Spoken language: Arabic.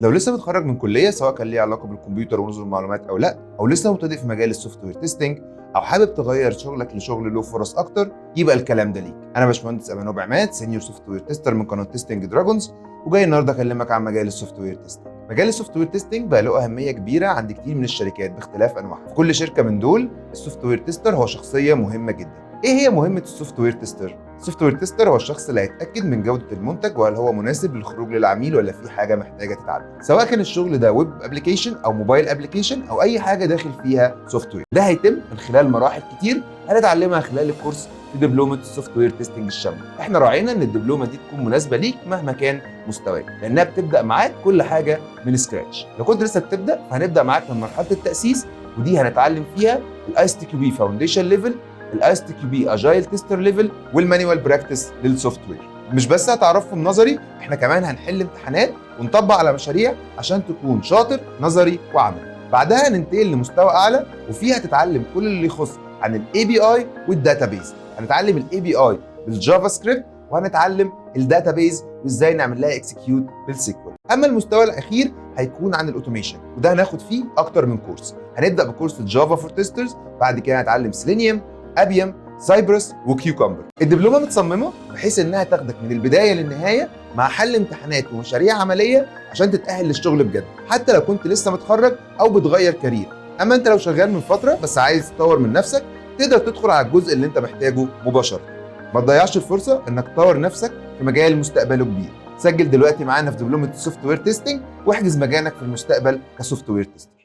لو لسه متخرج من كليه سواء كان ليه علاقه بالكمبيوتر ونظم المعلومات او لا، او لسه مبتدئ في مجال السوفت وير تيستنج، او حابب تغير شغلك لشغل له فرص اكتر، يبقى الكلام ده ليك. انا باشمهندس امانو عماد، سينيور سوفت وير تيستر من قناه تيستنج دراجونز، وجاي النهارده اكلمك عن مجال السوفت وير تيستنج. مجال السوفت وير تيستنج بقى له اهميه كبيره عند كتير من الشركات باختلاف انواعها. في كل شركه من دول السوفت وير تيستر هو شخصيه مهمه جدا. ايه هي مهمه السوفت وير تيستر؟ السوفت وير تيستر هو الشخص اللي هيتاكد من جوده المنتج وهل هو مناسب للخروج للعميل ولا في حاجه محتاجه تتعدل، سواء كان الشغل ده ويب ابلكيشن او موبايل ابلكيشن او اي حاجه داخل فيها سوفت وير. ده هيتم من خلال مراحل كتير هنتعلمها خلال الكورس في دبلومه السوفت وير تيستنج الشامله. احنا راعينا ان الدبلومه دي تكون مناسبه ليك مهما كان مستواك، لانها بتبدا معاك كل حاجه من سكراتش. لو كنت لسه بتبدا فهنبدا معاك من مرحله التاسيس، ودي هنتعلم فيها الايس تي كيو بي فاونديشن ليفل، الايس تي كيو بي اجايل تيستر ليفل، والمانيوال براكتس للسوفت وير. مش بس هتعرفهم نظري، احنا كمان هنحل امتحانات ونطبق على مشاريع عشان تكون شاطر نظري وعملي. بعدها هننتقل لمستوى اعلى وفيها تتعلم كل اللي يخص عن الاي بي اي والداتابيز. هنتعلم الاي بي اي بالجافا سكريبت، وهنتعلم الداتابيز وازاي نعمل لها اكسكيوت بالسيكوال. اما المستوى الاخير هيكون عن الاوتوميشن، وده هناخد فيه اكتر من كورس. هنبدا بكورس الجافا فور تيسترز، بعد كده هنتعلم سيلينيوم، ابيوم، سايبرس، وكيوكمبر. الدبلومه متصممه بحيث انها تاخدك من البدايه للنهايه مع حل امتحانات ومشاريع عمليه عشان تتاهل للشغل بجد، حتى لو كنت لسه متخرج او بتغير كارير. اما انت لو شغال من فتره بس عايز تطور من نفسك، تقدر تدخل على الجزء اللي انت محتاجه مباشره. ما تضيعش الفرصه انك تطور نفسك في مجال مستقبله كبير. سجل دلوقتي معانا في دبلومه السوفت وير تيستنج واحجز مكانك في المستقبل كسوفت وير تيستر.